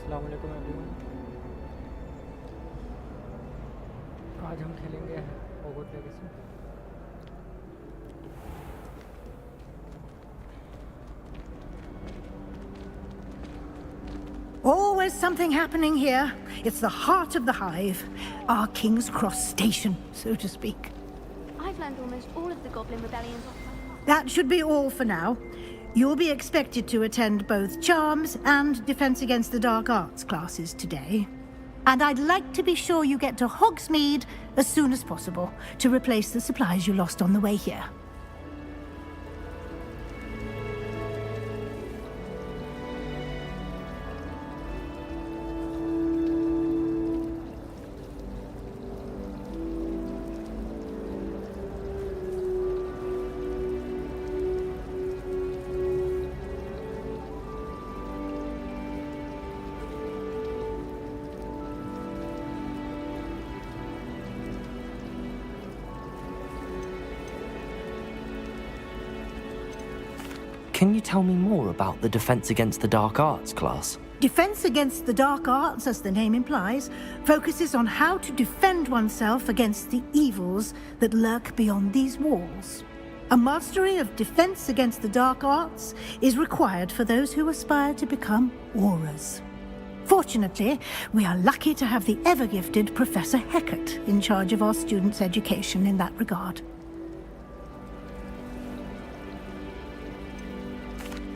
अस्सलाम वालेकुम एवरीवन। आज हम खेलेंगे Hogwarts legacy. Always something happening here. It's the heart of the hive. Our King's Cross station, so to speak. I've learned almost all of the Goblin Rebellions off by heart. That should be all for now. You'll be expected to attend both Charms and Defense Against the Dark Arts classes today. And I'd like to be sure you get to Hogsmeade as soon as possible to replace the supplies you lost on the way here. Can you tell me more about the Defense Against the Dark Arts class? Defense Against the Dark Arts, as the name implies, focuses on how to defend oneself against the evils that lurk beyond these walls. A mastery of Defense Against the Dark Arts is required for those who aspire to become Aurors. Fortunately, we are lucky to have the ever-gifted Professor Hecat in charge of our students' education in that regard.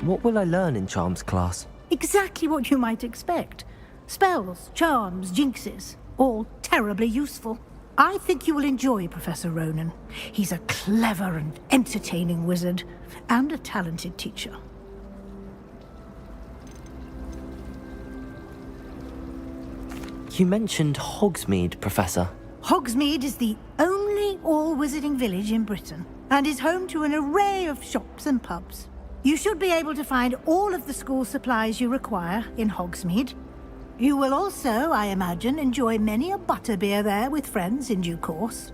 What will I learn in Charms class? Exactly what you might expect. Spells, charms, jinxes, all terribly useful. I think you will enjoy Professor Ronan. He's a clever and entertaining wizard, and a talented teacher. You mentioned Hogsmeade, Professor. Hogsmeade is the only all-wizarding village in Britain, and is home to an array of shops and pubs. You should be able to find all of the school supplies you require in Hogsmeade. You will also, I imagine, enjoy many a butterbeer there with friends in due course.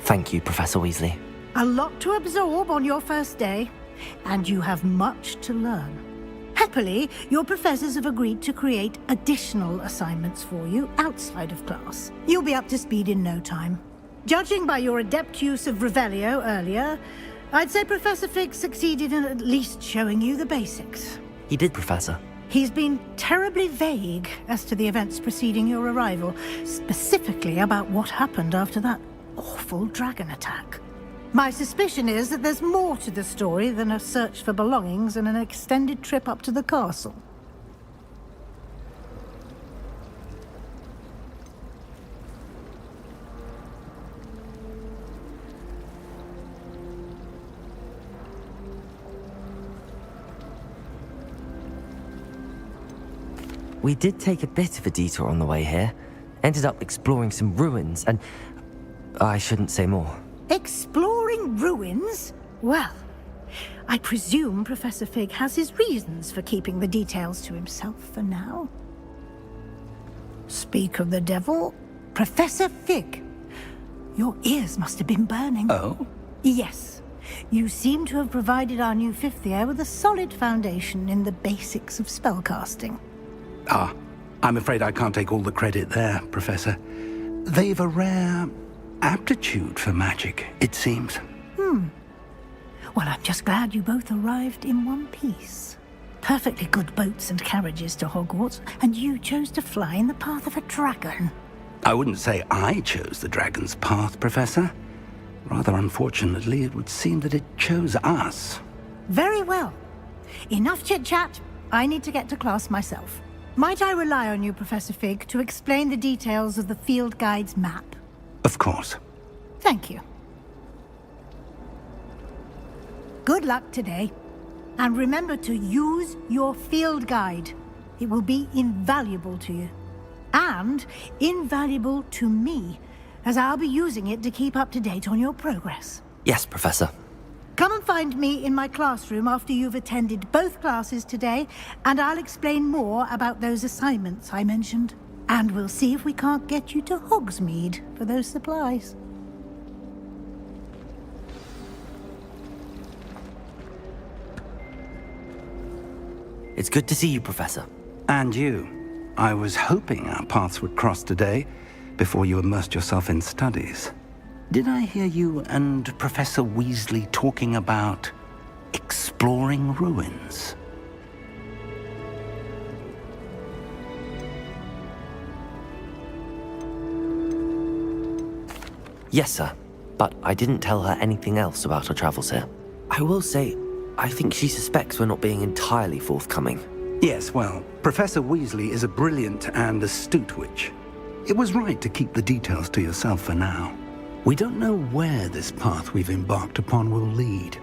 Thank you, Professor Weasley. A lot to absorb on your first day, and you have much to learn. Happily, your professors have agreed to create additional assignments for you outside of class. You'll be up to speed in no time. Judging by your adept use of Revelio earlier, I'd say Professor Fig succeeded in at least showing you the basics. He did, Professor. He's been terribly vague as to the events preceding your arrival, specifically about what happened after that awful dragon attack. My suspicion is that there's more to the story than a search for belongings and an extended trip up to the castle. We did take a bit of a detour on the way here. Ended up exploring some ruins and... I shouldn't say more. Exploring ruins? Well, I presume Professor Fig has his reasons for keeping the details to himself for now. Speak of the devil, Professor Fig. Your ears must have been burning. Oh? Yes. You seem to have provided our new fifth year with a solid foundation in the basics of spellcasting. Ah, I'm afraid I can't take all the credit there, Professor. They've a rare aptitude for magic, it seems. Well, I'm just glad you both arrived in one piece. Perfectly good boats and carriages to Hogwarts, and you chose to fly in the path of a dragon. I wouldn't say I chose the dragon's path, Professor. Rather unfortunately, it would seem that it chose us. Very well. Enough chit-chat. I need to get to class myself. Might I rely on you, Professor Fig, to explain the details of the field guide's map? Of course. Thank you. Good luck today. And remember to use your field guide. It will be invaluable to you. And invaluable to me, as I'll be using it to keep up to date on your progress. Yes, Professor. Come and find me in my classroom after you've attended both classes today, and I'll explain more about those assignments I mentioned. And we'll see if we can't get you to Hogsmeade for those supplies. It's good to see you, Professor. And you. I was hoping our paths would cross today, before you immersed yourself in studies. Did I hear you and Professor Weasley talking about exploring ruins? Yes, sir. But I didn't tell her anything else about our travels here. I will say, I think she suspects we're not being entirely forthcoming. Yes, well, Professor Weasley is a brilliant and astute witch. It was right to keep the details to yourself for now. We don't know where this path we've embarked upon will lead.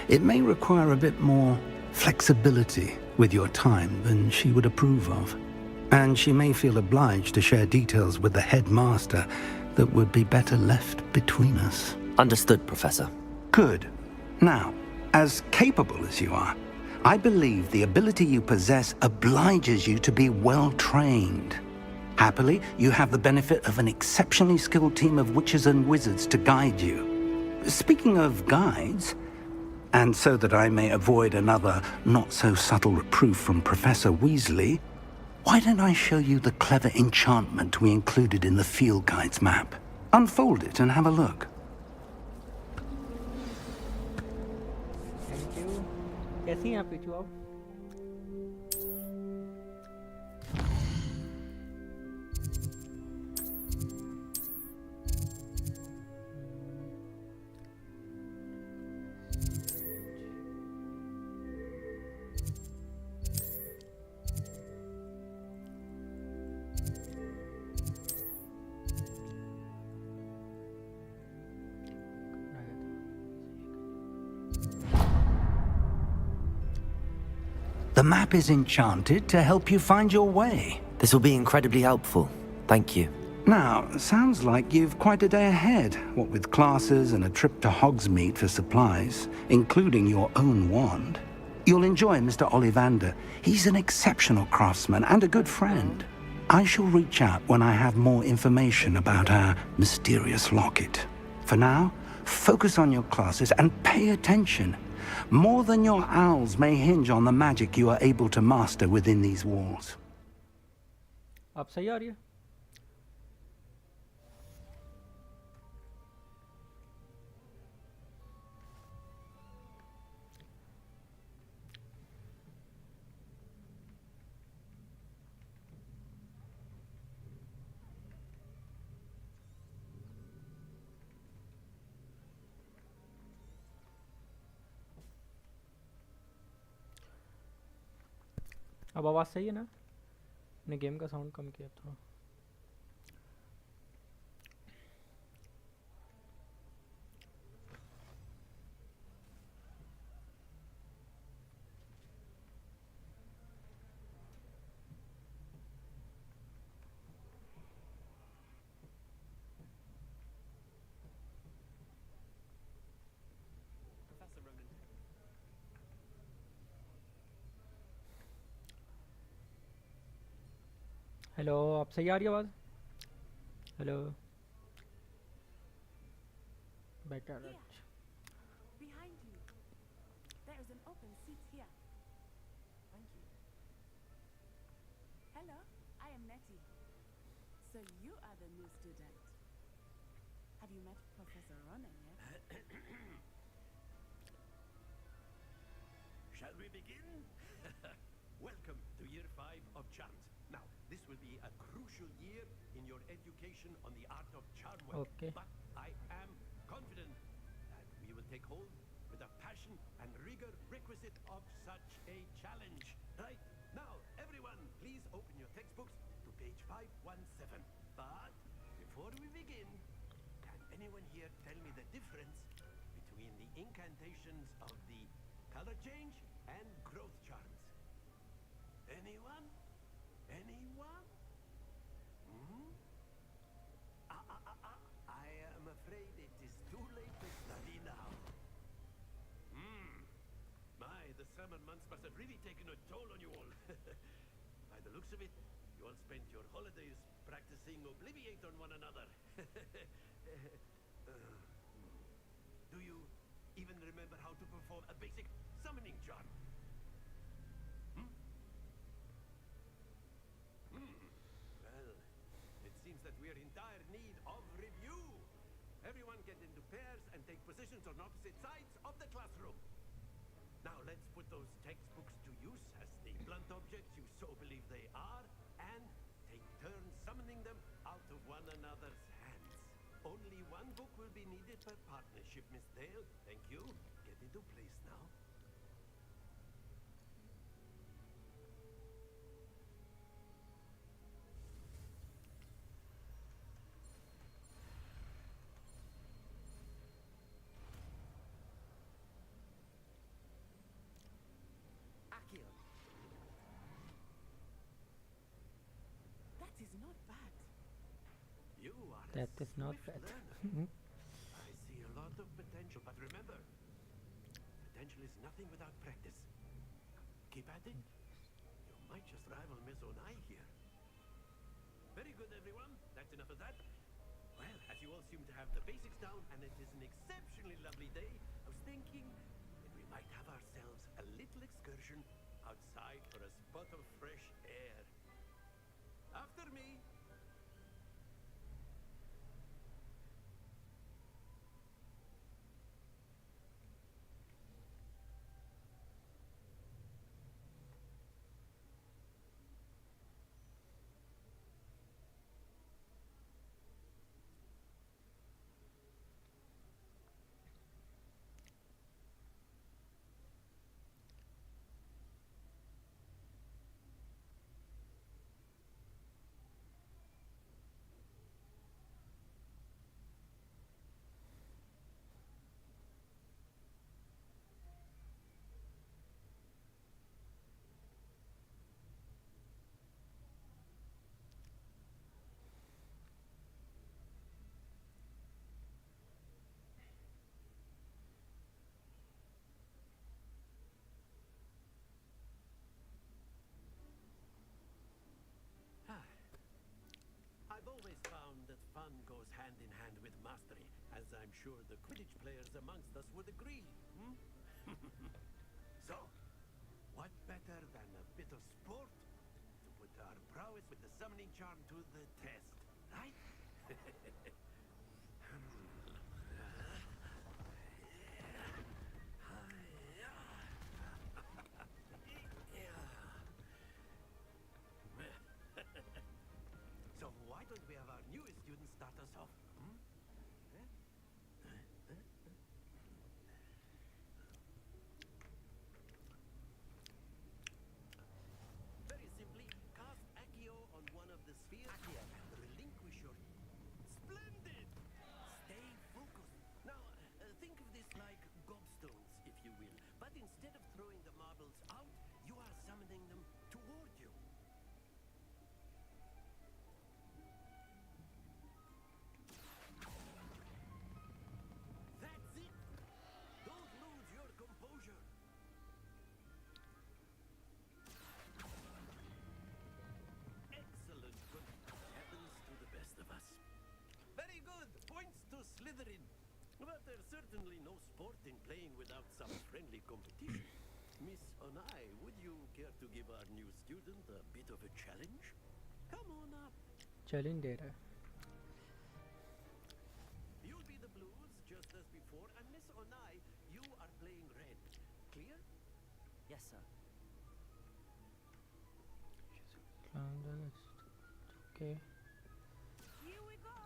It may require a bit more flexibility with your time than she would approve of. And she may feel obliged to share details with the headmaster that would be better left between us. Understood, Professor. Good. Now, as capable as you are, I believe the ability you possess obliges you to be well-trained. Happily, you have the benefit of an exceptionally skilled team of witches and wizards to guide you. Speaking of guides, and so that I may avoid another not-so-subtle reproof from Professor Weasley, why don't I show you the clever enchantment we included in the field guide's map? Unfold it and have a look. Thank you. कैसी हैं आप पीछू आप? The map is enchanted to help you find your way. This will be incredibly helpful. Thank you. Now, sounds like you've quite a day ahead, what with classes and a trip to Hogsmeade for supplies, including your own wand. You'll enjoy Mr. Ollivander. He's an exceptional craftsman and a good friend. I shall reach out when I have more information about our mysterious locket. For now, focus on your classes and pay attention. More than your owls may hinge on the magic you are able to master within these walls. आप सही आ रही है? अब आवाज़ सही है ना? मैंने गेम का साउंड कम किया थोड़ा. हेलो, आप सही आ रही है आवाज़? Hello. Better. Behind you. There is an open seat here. Thank you. Hello, I am Nettie. So you are the new student. Have you met Professor Ronan yet? Shall we begin? Welcome to year 5 of charms. Now, this will be a crucial year in your education on the art of charm work. Okay. But I am confident that we will take hold with the passion and rigor requisite of such a challenge. Right? Now, everyone, please open your textbooks to page 517. But before we begin, can anyone here tell me the difference between the incantations of the color change and growth charms? Anyone? Anyone? Hmm? I am afraid it is too late to study now. My, the summer months must have really taken a toll on you all. By the looks of it, you all spent your holidays practicing Obliviate on one another. Do you even remember how to perform a basic summoning charm? Well, it seems that we are in dire need of review. Everyone get into pairs and take positions on opposite sides of the classroom. Now let's put those textbooks to use as the blunt objects you so believe they are, and take turns summoning them out of one another's hands. Only one book will be needed per partnership, Miss Dale. Thank you. Get into place now. Akil. That is not bad. You are That a is not swift bad. learner. I see a lot of potential, but remember, potential is nothing without practice. Keep at it. You might just rival Miss Onai here. Very good, everyone. That's enough of that. Well, as you all seem to have the basics down, and it is an exceptionally lovely day, I was thinking that we might have ourselves a little excursion outside for a spot of fresh air. After me. I've always found that fun goes hand in hand with mastery, as I'm sure the Quidditch players amongst us would agree. So, what better than a bit of sport to put our prowess with the summoning charm to the test, right? So why don't we have our newest student start us off? certainly no sport in playing without some friendly competition. Miss Onai, would you care to give our new student a bit of a challenge? Come on up. Challenge दे रहा है. You'll be the blues just as before, and Miss Onai, you are playing red. Clear? Yes, sir. Okay. Here we go.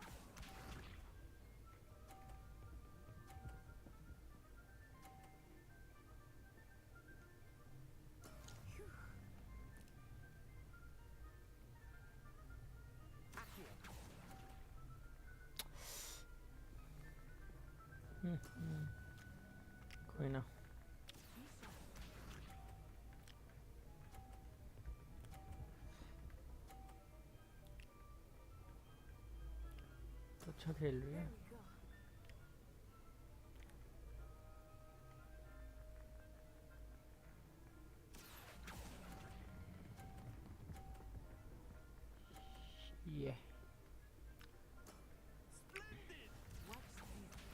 कोई ना. तो अच्छा खेल रही है. ये Splendid! Watch this.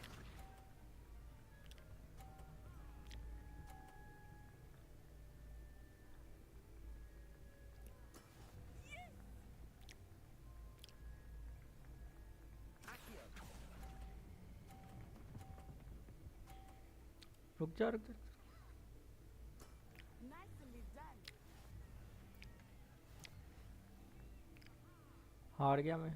रुक जा रुक जा. Nicely done. हार गया मैं.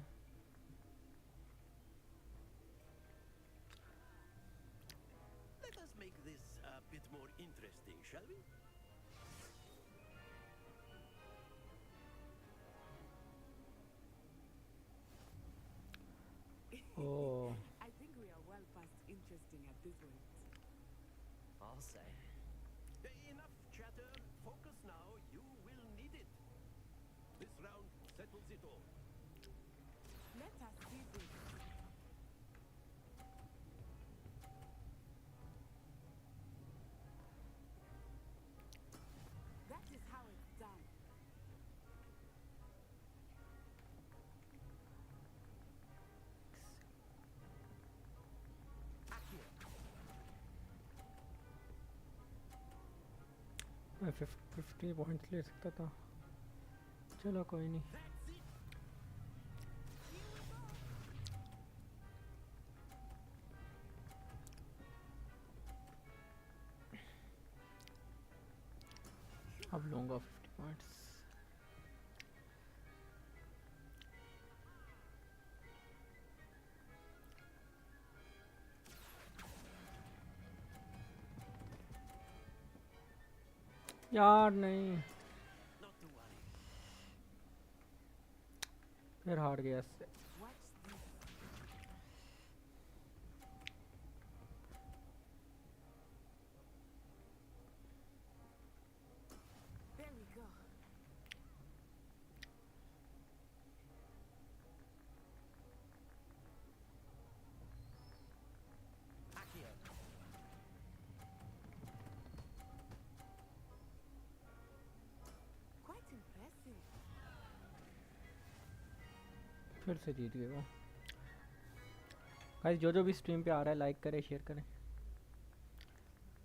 Let us make this a bit more interesting, shall we? Oh. I think we are well past interesting at this point. I'll say. Enough chatter. Focus now. You will need it. This round settles it all. Let us see this. That is how it's done. मैं 50 points ले सकता था. चलो कोई नहीं. That's it. अब लूँगा 50 points. यार नहीं. Not to worry. फिर हार गया इससे. Watch this. There we go. Quite impressive. फिर से जीत गए वो. गाइस जो जो भी स्ट्रीम पे आ रहा है लाइक करें शेयर करें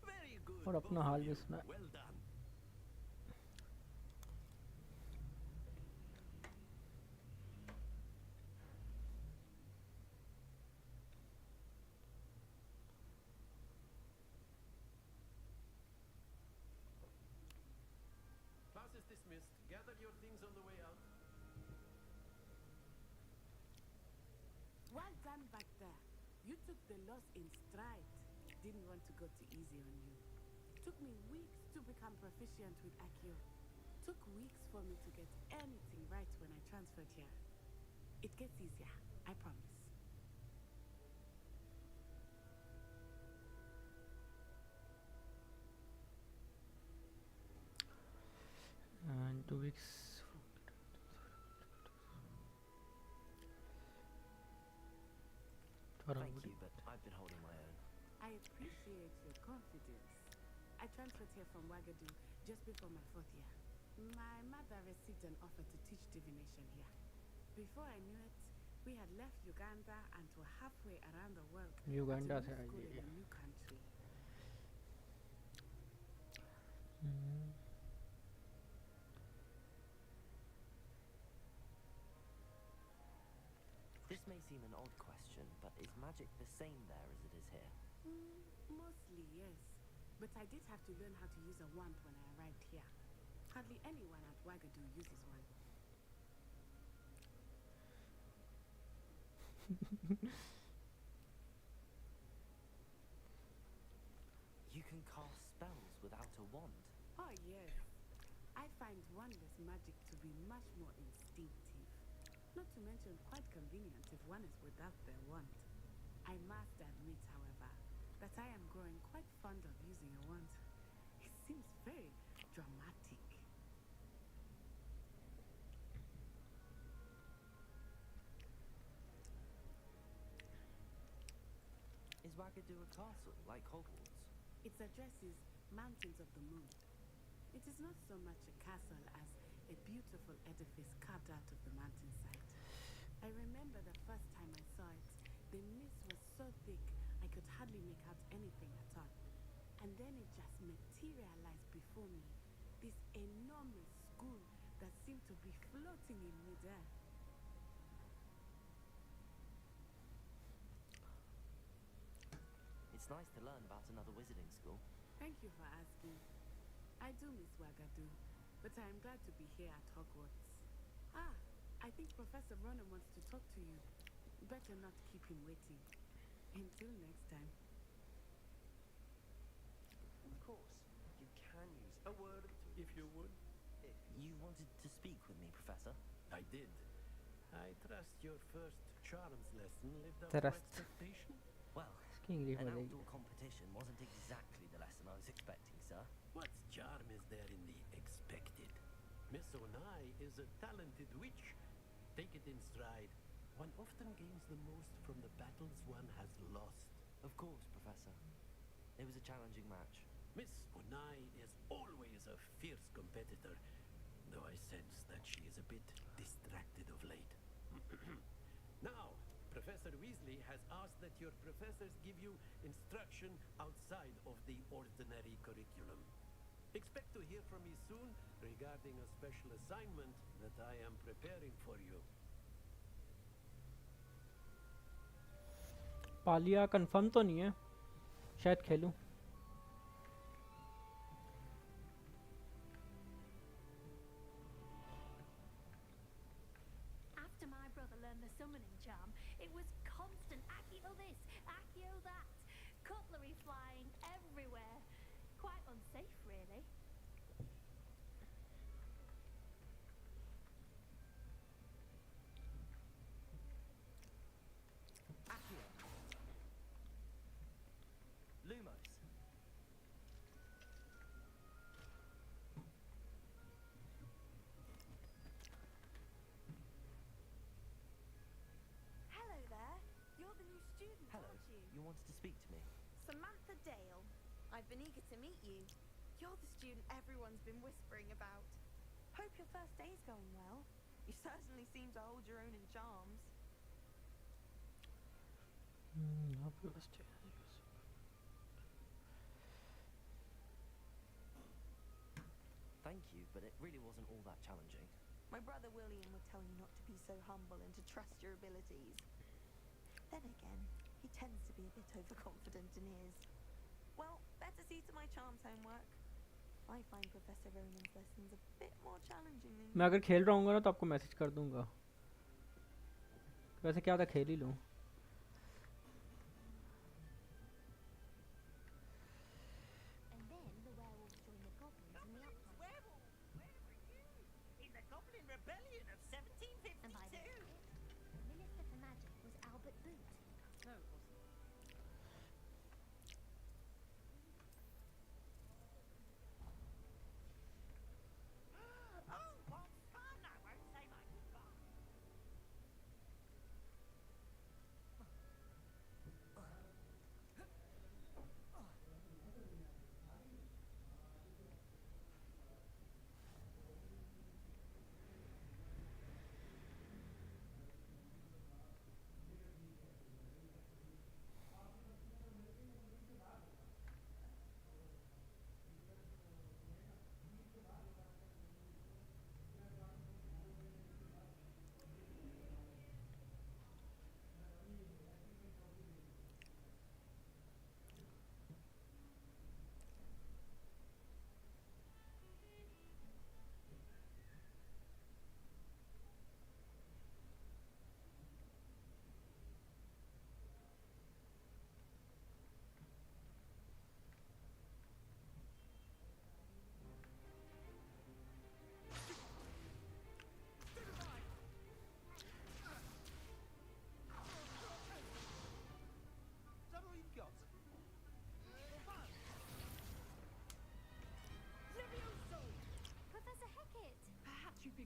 Very good. और अपना both हाल of भी you. सुनाएं. Well done. Class is dismissed. Gather your things on the way out. Well done back there. You took the loss in stride. Didn't want to go too easy on you. Took me weeks to become proficient with Accio. Took weeks for me to get anything right when I transferred here. It gets easier, I promise. and 2 weeks. Thank you, but I've been holding my own. I appreciate your confidence. I transferred here from Wagadu just before my 4th year. My mother received an offer to teach divination here. Before I knew it, We had left Uganda and were halfway around the world Uganda at से a new I school है in ये a new country. This may seem an odd question, but is magic the same there as it is here? Mostly, yes. But I did have to learn how to use a wand when I arrived here. Hardly anyone at Wagadu uses one. You can cast spells without a wand. Oh, yes. I find wandless magic to be much more instinctive. Not to mention quite convenient if one is without their wand. I must admit, however, that I am growing quite fond of using a wand. It seems very dramatic. Is Wagadu a castle, like Hogwarts? Its address is Mountains of the Moon. It is not so much a castle as a beautiful edifice carved out of the mountainside. I remember the first time I saw it, the mist was so thick I could hardly make out anything at all. And then it just materialized before me, this enormous school that seemed to be floating in midair. It's nice to learn about another wizarding school. Thank you for asking. I do miss Wagadu, but I am glad to be here at Hogwarts. Ah, I think Professor Ronan wants to talk to you. Better not keep him waiting. Until next time. Of course, you can use a word if you would. You wanted to speak with me, Professor? I did. I trust your first charms lesson lived up Trust. to expectation. Well, इसकी English an में देगी outdoor competition wasn't exactly the lesson I was expecting, sir. What charm is there in the expected? Miss Onai is a talented witch. Take it in stride. One often gains the most from the battles one has lost. Of course, Professor. It was a challenging match. Miss Onai is always a fierce competitor, though I sense that she is a bit distracted of late. Now, Professor Weasley has asked that your professors give you instruction outside of the ordinary curriculum. Expect to hear from me soon regarding a special assignment that I am preparing for you. पालिया confirm तो नहीं है शायद खेलूं After my brother learned the summoning charm, it was constant Accio this, Accio that. Cutlery flying everywhere. Quite unsafe, really. Accio. Lumos. Hello there. You're the new student, Hello. aren't you? You wanted to speak to me? Samantha Dale. I've been eager to meet you. You're the student everyone's been whispering about. Hope your first day's going well. You certainly seem to hold your own in charms. Thank you, but it really wasn't all that challenging. My brother William would tell you not to be so humble and to trust your abilities. Then again, he tends to be a bit overconfident in his. Well, better see to my charms homework. I find Professor Ronan's lessons a bit more challenging than मैं अगर खेल रहा हूँगा ना तो आपको message कर दूँगा वैसे क्या था खेल ही लूँ And then the werewolves joined the goblins in the uplands. Werewolf! Where were you? In the Goblin Rebellion of 1752? And by the end of it, the Minister for Magic was Albert Boot. No, it wasn't. Oh, what fun! I won't say my goodbye.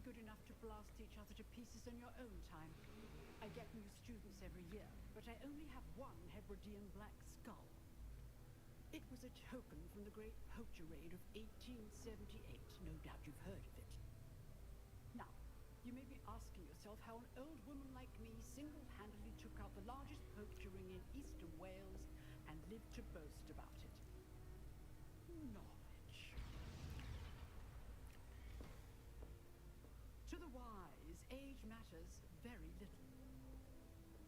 good enough to blast each other to pieces in your own time. I get new students every year, but I only have one Hebridean black skull. It was a token from the great poacher raid of 1878. No doubt you've heard of it. Now, you may be asking yourself how an old woman like me single-handedly took out the largest poacher ring in eastern Wales and lived to boast about it. Knowledge. To the wise, age matters very little.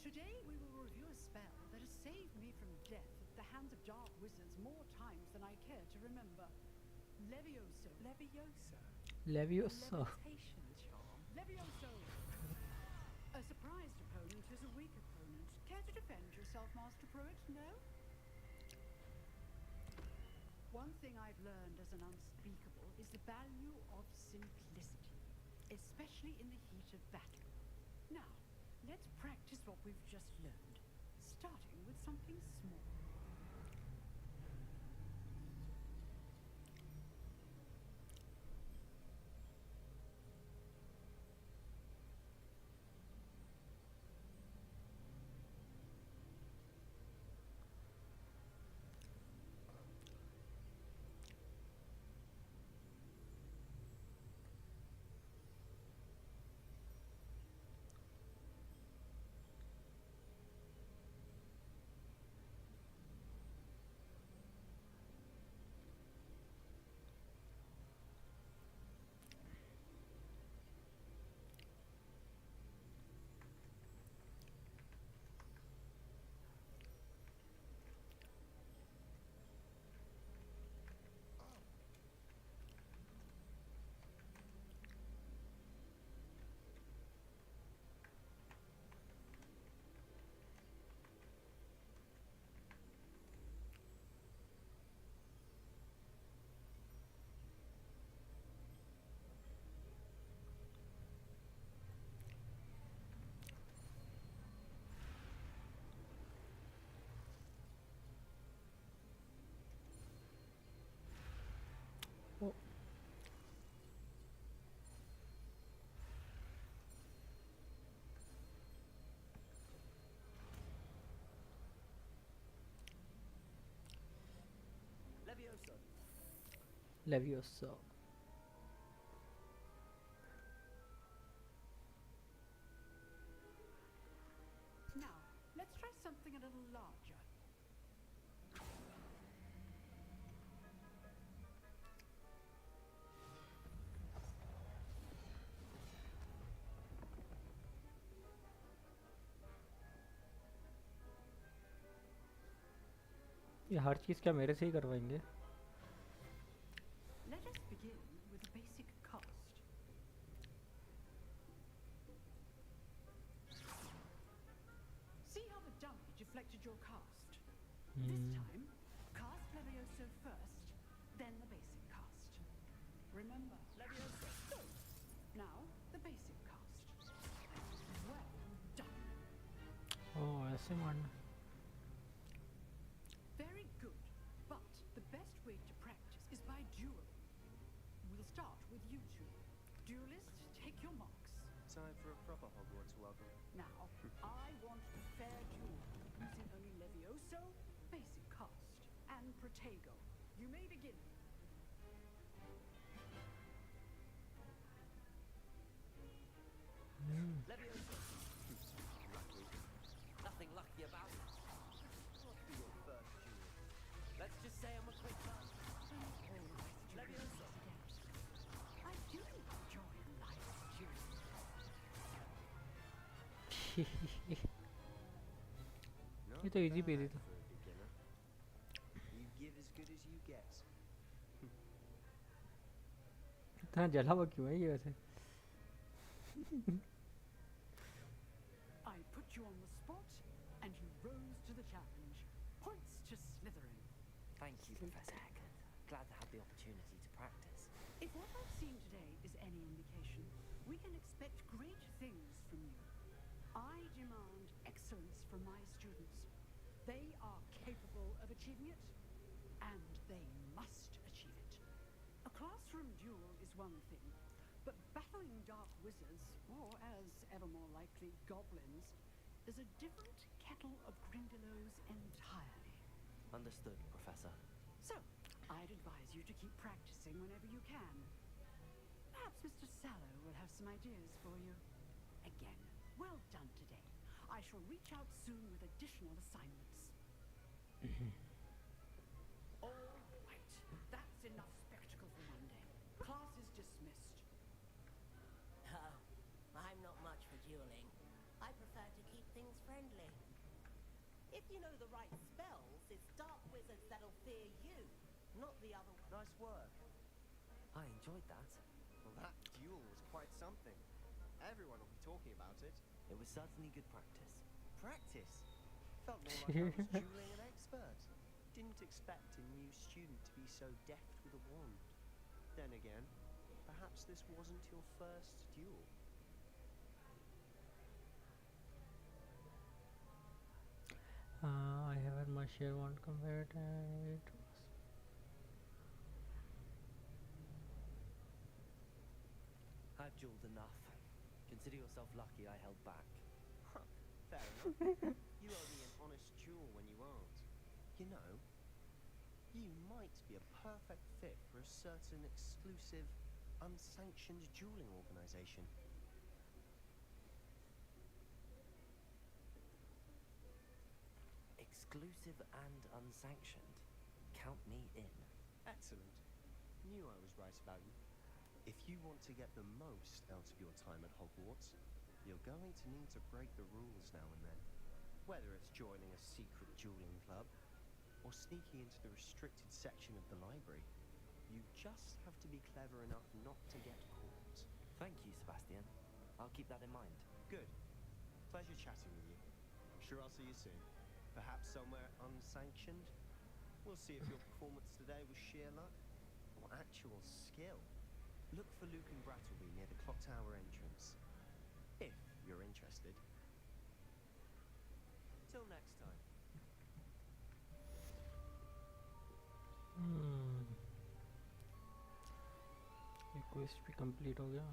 Today we will review a spell that has saved me from death at the hands of dark wizards more times than I care to remember. Levioso. Leviosa. Leviosa. Levitation charm. Levioso! A surprised opponent is a weak opponent. Care to defend yourself, Master Pruitt? No? One thing I've learned as an unspeakable is the value of simplicity, especially in the heat of battle. Now, let's practice what we've just learned, starting with something small. Oh. Levioso. Leviosa. Now, let's try something a little larger. ये हर चीज़ क्या मेरे से ही करवाएंगे? Let us begin with a basic cast. See how the dummy deflected your cast? This time, cast Levioso first, then the basic cast. Remember, Levioso. Go. Now, the basic cast. Well done. Oh, ऐसे मारना. Very good, but the best way to practice is by dueling. We'll start with you two. Duelists, take your marks. Time for a proper Hogwarts welcome. Now, I want a fair duel, using only Levioso, basic cast, and Protego. You may begin. Levioso. Lucky. Nothing lucky about it. What be your first duel? Let's just say I'm a quick man. Levioso. I do enjoy a nice duel. ये तो easy peasy था. For a beginner. You give as good as you get. इतना जला हुआ क्यों है ये वैसे? I put you on the spot, and you rose to the challenge. Points to Slytherin. Thank you, Professor Heckard. Glad to have the opportunity to practice. If what I've seen today is any indication, we can expect great things from you. I demand excellence from my students. They are capable of achieving it, and they must achieve it. A classroom duel is one thing, but battle Battling dark wizards, or as ever more likely, goblins, is a different kettle of Grindylows entirely. Understood, Professor. So, I'd advise you to keep practicing whenever you can. Perhaps Mr. Sallow will have some ideas for you. Again, well done today. I shall reach out soon with additional assignments. All right, that's enough spectacle for one day. Class is dismissed. Oh, I'm not much for dueling. I prefer to keep things friendly. If you know the right spells, it's dark wizards that'll fear you, not the other one. Nice work. I enjoyed that. Well, that duel was quite something. Everyone will be talking about it. It was certainly good practice. Practice? Felt more like I was dueling an expert. Didn't expect a new student to be so deft with a wand. Then again, perhaps this wasn't your first duel. I have had my share one combat and it was I've dueled enough. Consider yourself lucky I held back. Fair enough. You owe me an honest duel when you aren't. You know, you might be a perfect fit for a certain exclusive, unsanctioned dueling organization. Exclusive and unsanctioned. Count me in. Excellent. Knew I was right about you. If you want to get the most out of your time at Hogwarts, you're going to need to break the rules now and then. Whether it's joining a secret dueling club, or sneaking into the restricted section of the library, you just have to be clever enough not to get caught. Thank you, Sebastian. I'll keep that in mind. Good. Pleasure chatting with you. I'm sure I'll see you soon. Perhaps somewhere unsanctioned. We'll see if your performance today was sheer luck or actual skill. Look for Luke and Brattleby near the clock tower entrance, if you're interested. Till next time. ये quest भी complete हो गया.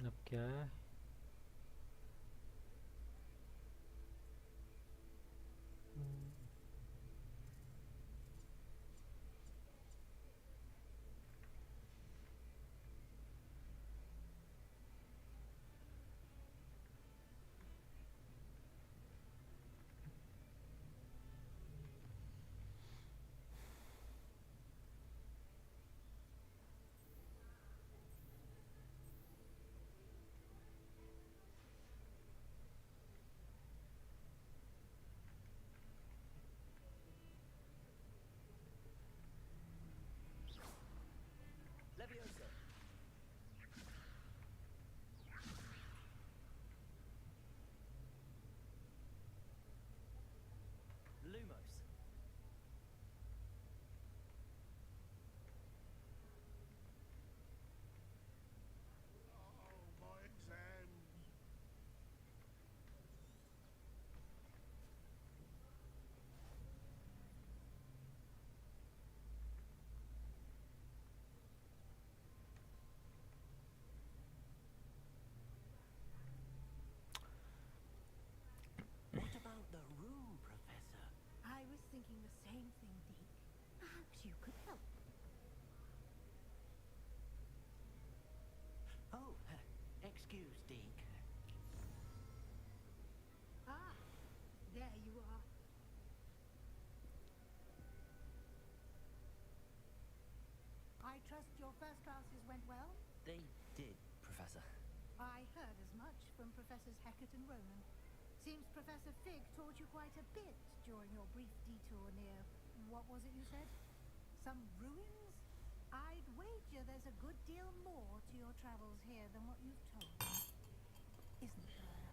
अब क्या है? Leviosa. Lumos. Oh, my exams. What about the room, Professor? I was thinking the same thing, Deke. Perhaps you could help. Oh, excuse, Deke. Ah, there you are. I trust your first classes went well? They did, Professor. I heard as much from Professors Hecat and Ronan. Seems Professor Fig taught you quite a bit during your brief detour near... what was it you said? Some ruins? I'd wager there's a good deal more to your travels here than what you've told me. Isn't there?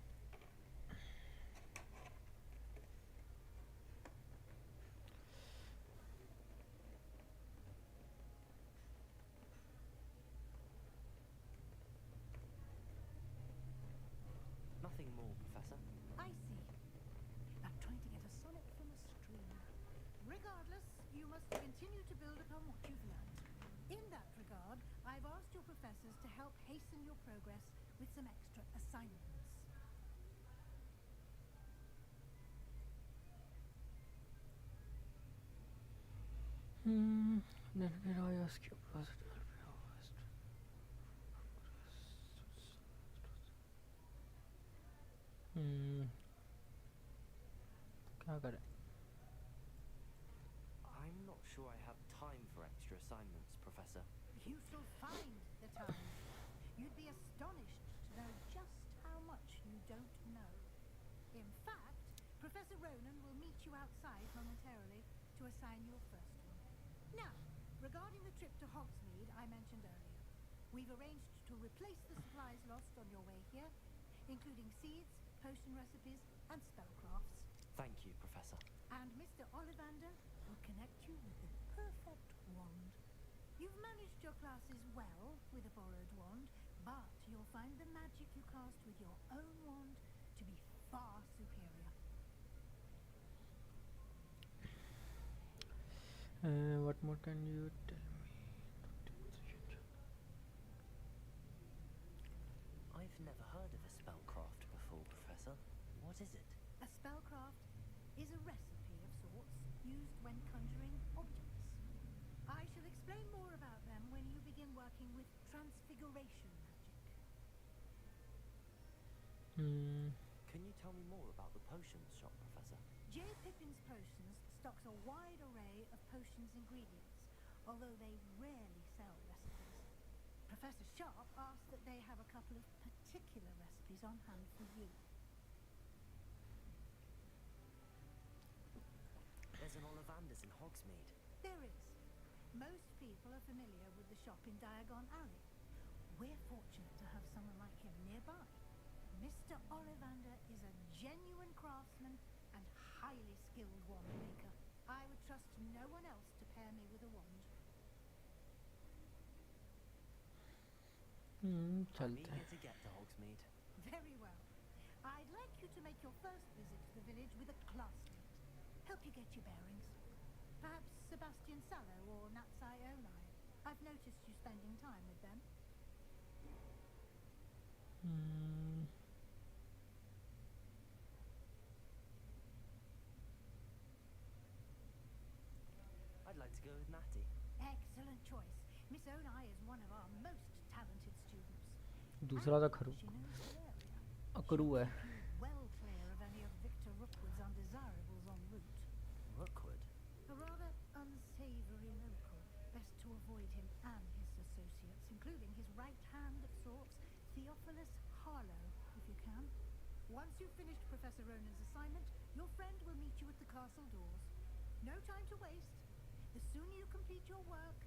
Nothing more, Professor. I see. you must continue to build upon what you've learned. In that regard, I've asked your professors to help hasten your progress with some extra assignments. Then did I ask you? क्या करें? I'm not sure I have time for extra assignments, Professor. You shall find the time. You'd be astonished to know just how much you don't know. In fact, Professor Ronan will meet you outside momentarily to assign your first one. Now, regarding the trip to Hogsmeade I mentioned earlier, we've arranged to replace the supplies lost on your way here, including seeds, potion recipes, and spellcrafts. Thank you, Professor. And Mr. Ollivander will connect you with the perfect wand. You've managed your classes well with a borrowed wand, but you'll find the magic you cast with your own wand to be far superior. What more can you tell me? I've never heard of a spellcraft before, Professor. What is it? A spellcraft is a recipe of sorts used when conjuring objects. I shall explain more about them when you begin working with transfiguration magic. Can you tell me more about the potions shop, Professor? J. Pippin's Potions stocks a wide array of potions ingredients, although they rarely sell recipes. Professor Sharp asked that they have a couple of particular recipes on hand for you. There's an Ollivander's in Hogsmeade. There is. Most people are familiar with the shop in Diagon Alley. We're fortunate to have someone like him nearby. Mr. Ollivander is a genuine craftsman and highly skilled wand maker. I would trust no one else to pair me with a wand. I'm चलते eager हैं. to get to Hogsmeade. Very well. I'd like you to make your first visit to the village with a classmate. Help you get your bearings. Perhaps Sebastian Sallow or Natsai Onai. I've noticed you spending time with them. I'd like to go with Natty. Excellent choice. Miss Onai is one of our most talented students. दूसरा था खरू She knows the area. अकरू है. Well clear of any of Victor Rookwood's undesirables en route. Rookwood? A rather unsavory local. Best to avoid him and his associates, including his right hand of sorts, Theophilus Harlow, if you can. Once you've finished Professor Ronan's assignment, your friend will meet you at the castle doors. No time to waste. The sooner you complete your work,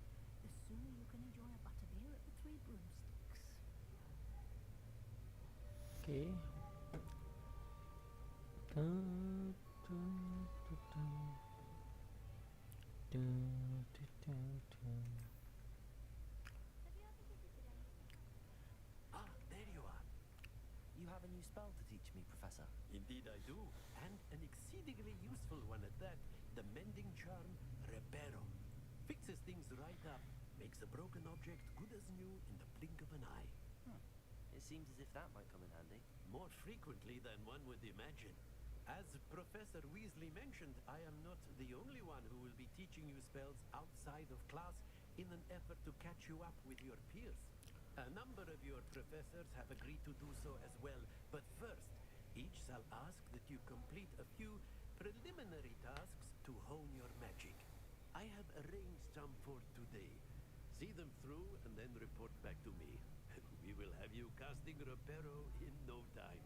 the sooner you can enjoy a butterbeer at the Three Broomsticks. Okay. Dun, dun, dun, dun. Dun, dun, dun, dun. Ah, there you are. You have a new spell to teach me, Professor. Indeed I do, and an exceedingly useful one at that. The mending charm, Reparo. Fixes things right up, makes a broken object good as new in the blink of an eye. It seems as if that might come in handy. More frequently than one would imagine. As Professor Weasley mentioned, I am not the only one who will be teaching you spells outside of class in an effort to catch you up with your peers. A number of your professors have agreed to do so as well, but first, each shall ask that you complete a few preliminary tasks to hone your magic. I have arranged some for today. See them through and then report back to me. We will have you casting Reparo in no time.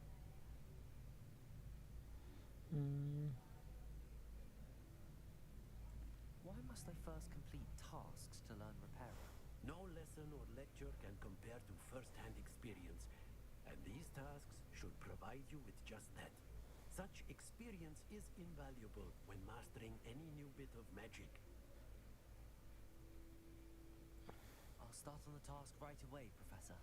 Why must I first complete tasks to learn Reparo? No lesson or lecture can compare to first-hand experience, and these tasks should provide you with just that. Such experience is invaluable when mastering any new bit of magic. I'll start on the task right away, Professor.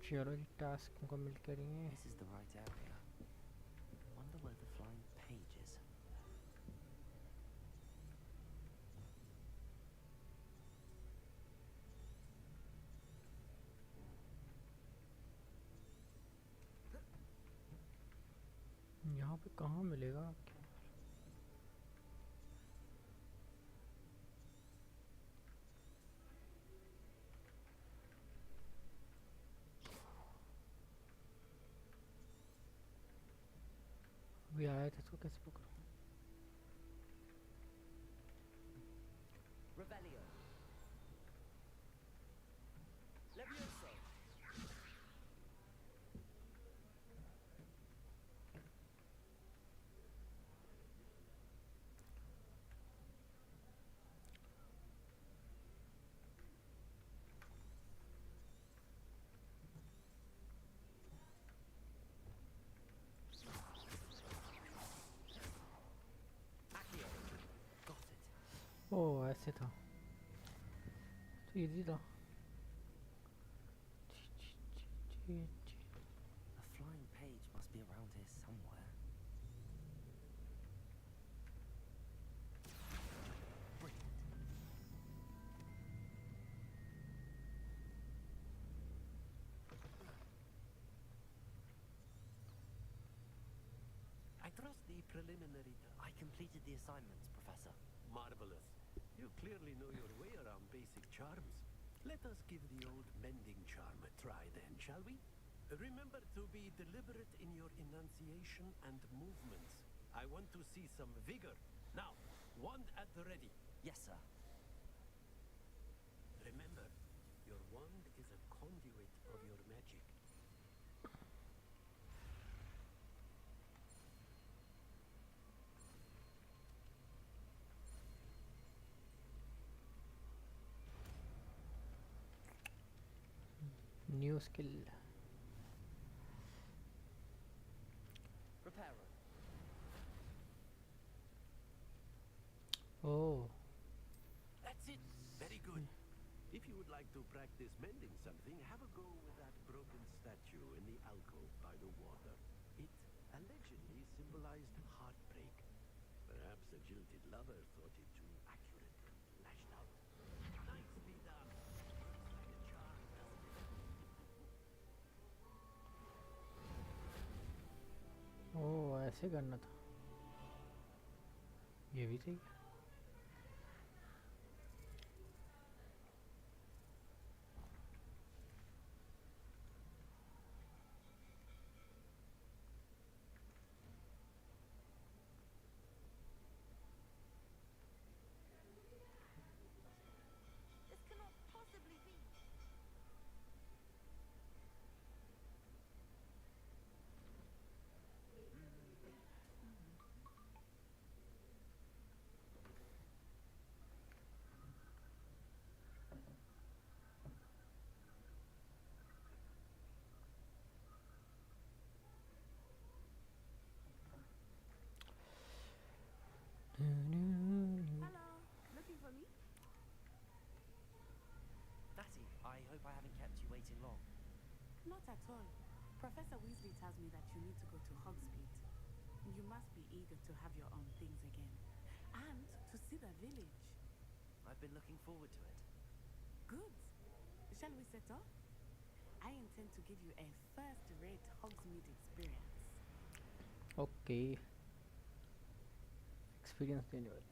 चलो जी task को मिल करेंगे. This is the right area. यहाँ पे कहाँ मिलेगा क्या? अभी आया था इसको कैसे पकड़ूं? Revelio. Levioso. Accio. Got it. ओह ऐसे था तो इजी था. A flying page must be around here somewhere. Brilliant. I trust the preliminary. I completed the assignments, Professor. Marvelous. You clearly know your way around basic charms. Let us give the old mending charm a try then, shall we? Remember to be deliberate in your enunciation and movements. I want to see some vigor. Now, wand at the ready. Yes, sir. Remember, your wand is a conduit of your magic. New skill. Reparo. Oh That's it. Very good. If you would like to practice mending something, have a go with that broken statue in the alcove by the water. It allegedly symbolized heartbreak. Perhaps a jilted lover thought it too accurate and lashed out. Nicely done. Looks like a charm, doesn't it? ओह ऐसे करना था. ये भी सही है. This cannot possibly be. Hello. Looking for me? Natty, I hope I haven't kept you waiting long. Not at all. Professor Weasley tells me that you need to go to Hogsmeade. You must be eager to have your own things again. And to see the village. I've been looking forward to it. Good. Shall we set off? I intend to give you a first-rate Hogsmeade experience. Okay experience देने वाली.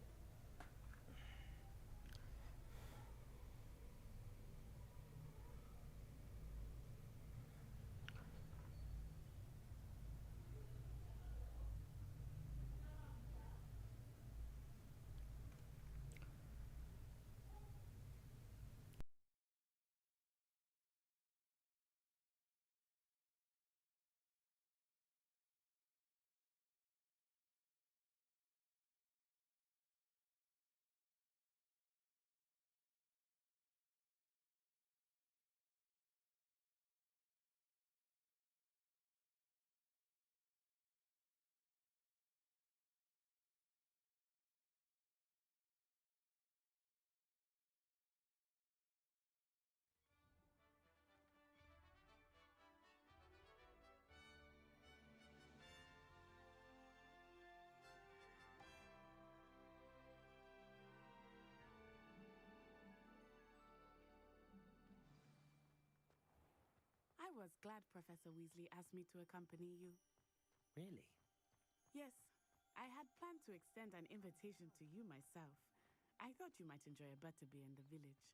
I was glad Professor Weasley asked me to accompany you. Really? Yes, I had planned to extend an invitation to you myself. I thought you might enjoy a butterbeer in the village.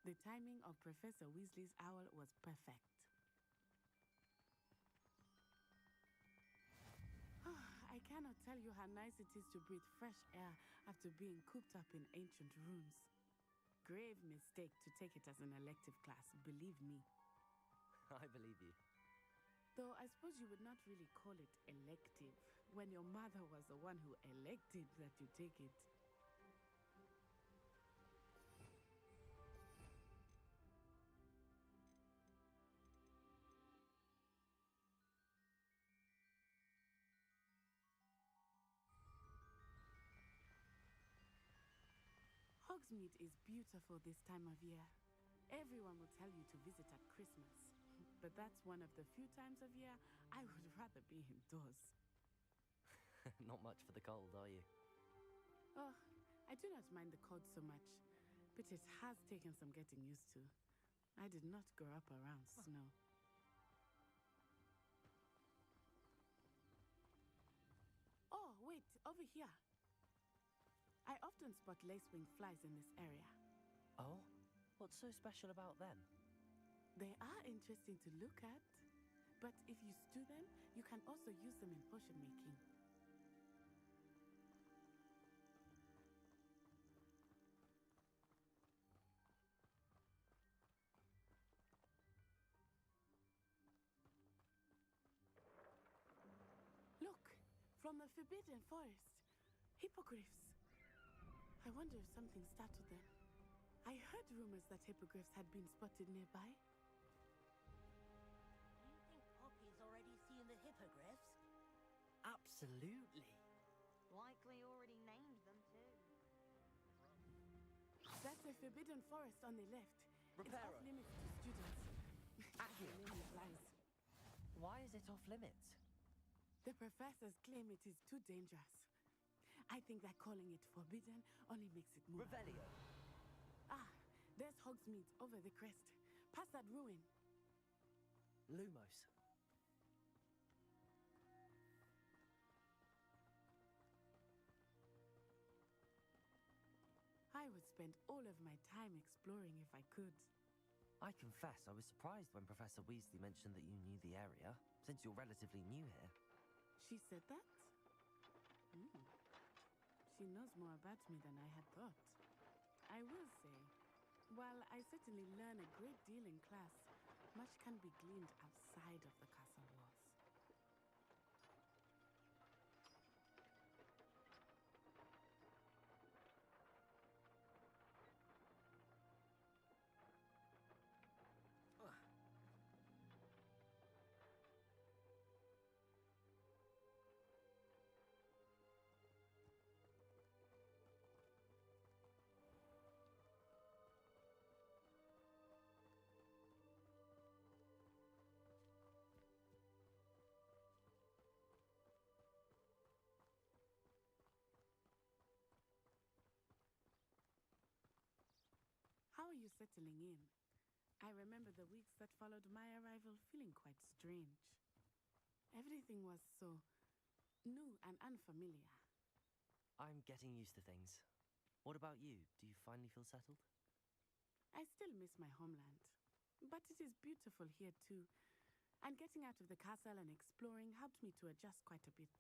The timing of Professor Weasley's owl was perfect. I cannot tell you how nice it is to breathe fresh air after being cooped up in ancient rooms. Grave mistake to take it as an elective class, believe me. I believe you. Though I suppose you would not really call it elective when your mother was the one who elected that you take it. Hogsmeade is beautiful this time of year. Everyone will tell you to visit at Christmas. But that's one of the few times of year I would rather be indoors. Not much for the cold, are you? Oh, I do not mind the cold so much, but it has taken some getting used to. I did not grow up around snow. Oh, wait, over here. I often spot lacewing flies in this area. Oh? What's so special about them? They are interesting to look at, but if you stew them, you can also use them in potion making. Look, from the Forbidden Forest, hippogriffs. I wonder if something startled them. I heard rumors that hippogriffs had been spotted nearby. You think Poppy's already seen the hippogriffs? Absolutely. Likely already named them too. That's the Forbidden Forest on the left. It's Reparo. off limits to students. Accio. The name implies. Why is it off limits? The professors claim it is too dangerous. I think that calling it forbidden only makes it more. Revelio. Ah, there's Hogsmeade over the crest. Past that ruin. Lumos. I would spend all of my time exploring if I could. I confess I was surprised when Professor Weasley mentioned that you knew the area, since you're relatively new here. She said that? She knows more about me than I had thought. I will say, while I certainly learn a great deal in class, much can be gleaned outside of the castle walls. How are you settling in? I remember the weeks that followed my arrival feeling quite strange. Everything was so new and unfamiliar. I'm getting used to things. What about you? Do you finally feel settled? I still miss my homeland, but it is beautiful here too. And getting out of the castle and exploring helped me to adjust quite a bit.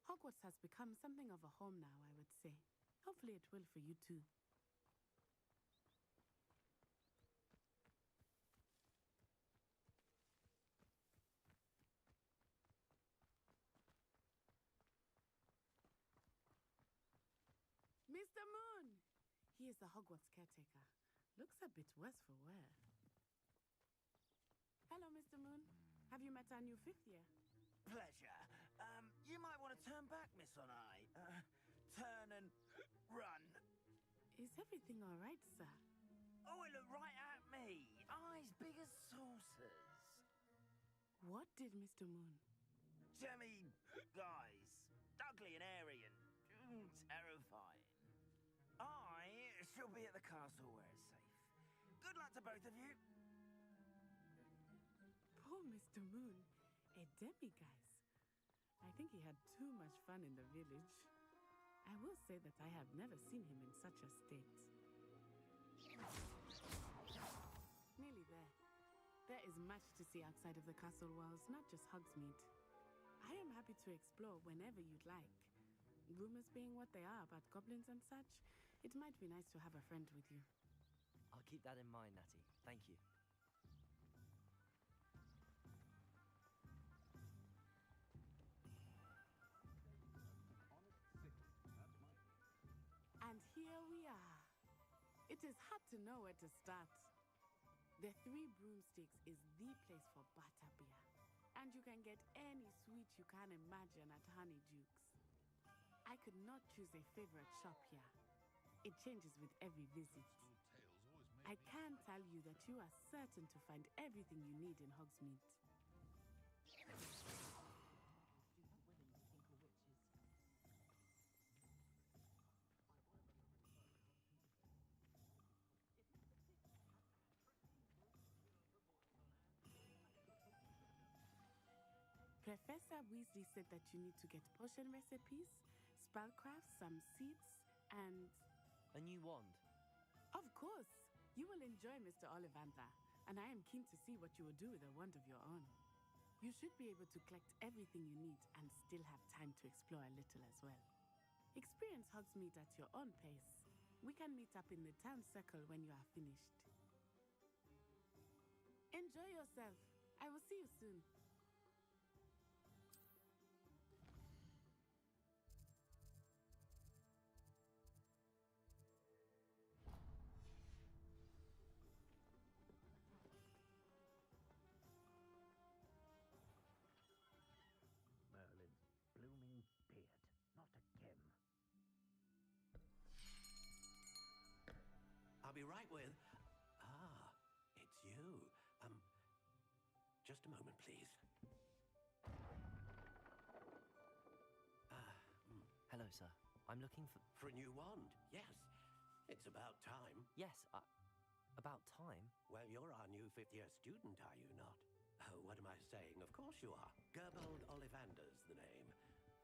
Hogwarts has become something of a home now, I would say. Hopefully it will for you too. Mr. Moon! He is the Hogwarts caretaker. Looks a bit worse for wear. Hello, Mr. Moon. Have you met our new fifth year? Pleasure. You might want to turn back, Miss Onai. Turn and run. Is everything all right, sir? Oh, it looked right at me. Eyes big as saucers. What did Mr. Moon? Jemmy guys. Ugly and airy and terrifying. I shall be at the castle where it's safe. Good luck to both of you. Poor Mr. Moon. A demiguise. I think he had too much fun in the village. I will say that I have never seen him in such a state. Nearly there. There is much to see outside of the castle walls, not just Hogsmeade. I am happy to explore whenever you'd like. Rumors being what they are about goblins and such, it might be nice to have a friend with you. I'll keep that in mind, Natty. Thank you. And here we are. It is hard to know where to start. The Three Broomsticks is the place for butterbeer. And you can get any sweet you can imagine at Honeyduke's. I could not choose a favorite shop here. It changes with every visit. I can tell you that you are certain to find everything you need in Hogsmeade. Professor Weasley said that you need to get potion recipes, spellcrafts, some seeds, and... A new wand. Of course! You will enjoy Mr. Ollivander, and I am keen to see what you will do with a wand of your own. You should be able to collect everything you need and still have time to explore a little as well. Experience Hogsmeade at your own pace. We can meet up in the town circle when you are finished. Enjoy yourself. I will see you soon. Merlin's blooming beard, not again. I'll be right with... Ah, it's you. Just a moment, please. Hello, sir. I'm looking for... For a new wand, yes. It's about time. Yes, about time? Well, you're our new fifth-year student, are you not? Oh, what am I saying? Of course you are. Gerbold Ollivander's the name.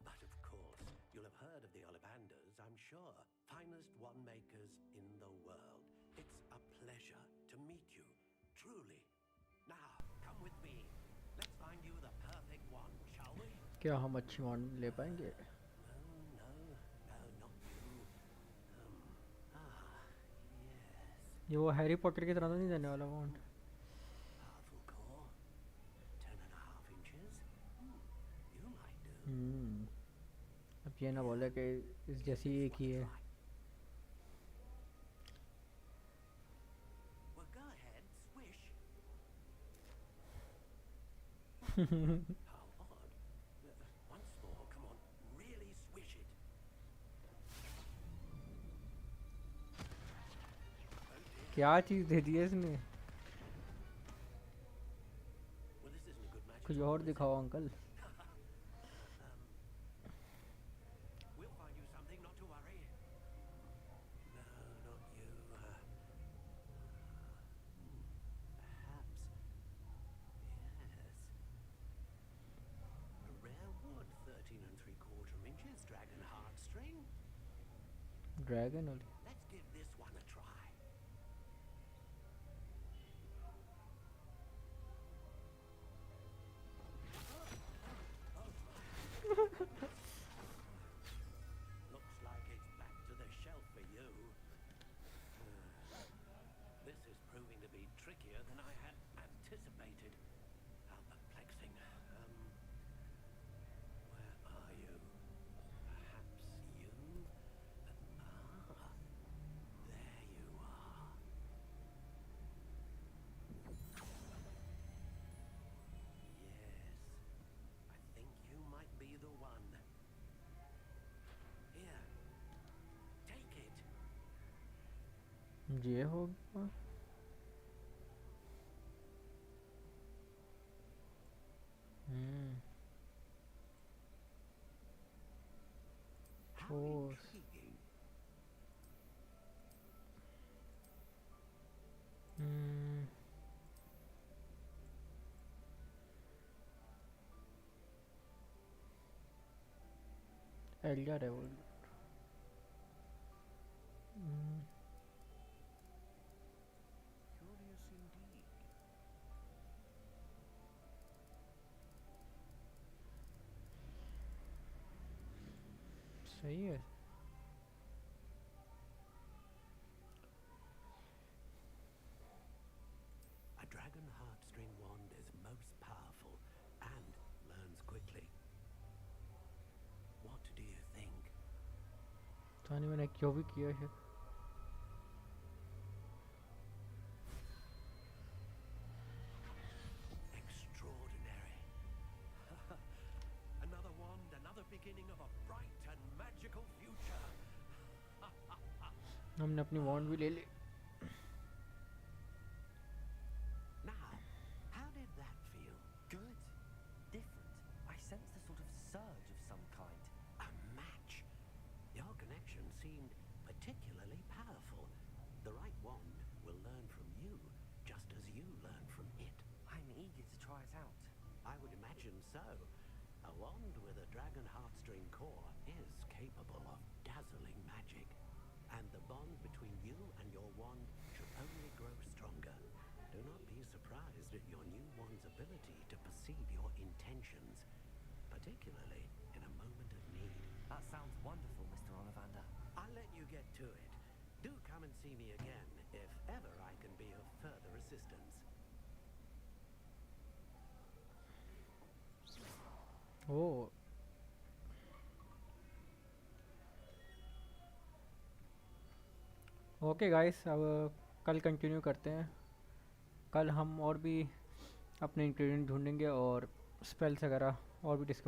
But of course, you'll have heard of the Ollivanders, I'm sure. Finest wand makers in the world. It's a pleasure to meet you, truly. Now, come with me. Let's find you the perfect wand, shall we? क्या हम अच्छी वॉन्ड ले पाएंगे? No, not you. Yes. ये वो Harry Potter की तरह तो नहीं देने वाला वॉन्ड? Powerful core. 10.5 inches. You might do. अब ये ना बोले कि इस जैसी एक ही है. Well, go ahead, swish. How odd. Once more, come on. Really swish it. क्या चीज़ दे दी है इसने? Well, this isn't a good magic. कुछ और दिखाओ uncle. We'll find you something, not to worry. No, not you. Perhaps. Yes. A rare wood, 13 3/4 inches, dragon heartstring. Dragon वाली. Let's give this one a try. Looks like it's back to the shelf for you. This is proving to be trickier than I had anticipated. How perplexing. Where are you? Perhaps you? There you are. Yes, I think you might be the one. Here, take it. ये होगा. How Force. intriguing. Elder है वो। Curious indeed. सही है। A dragon heartstring wand is most powerful and learns quickly. What do you think? तो नहीं मैंने क्यों भी किया है। Extraordinary. Another wand, another beginning of a bright and magical future. हमने अपनी वॉन्ड भी ले ली। Now, how did that feel? Good. Different. I sensed a sort of surge of some kind. A match. Your connection seemed particularly powerful. The right wand will learn from you, just as you learn from it. I'm eager to try it out. I would imagine so. A wand with a dragon heartstring core is capable of dazzling magic. And the bond between you and your wand should only grow stronger. Do not be surprised at your new wand's ability to perceive your intentions, particularly in a moment of need. That sounds wonderful, Mr. Ollivander. I'll let you get to it. Do come and see me again if ever I can be of further assistance. Oh okay guys, अब कल continue करते हैं। कल हम और भी अपने ingredient ढूंढेंगे और स्पेल्स वगैरह और भी डिस्कवर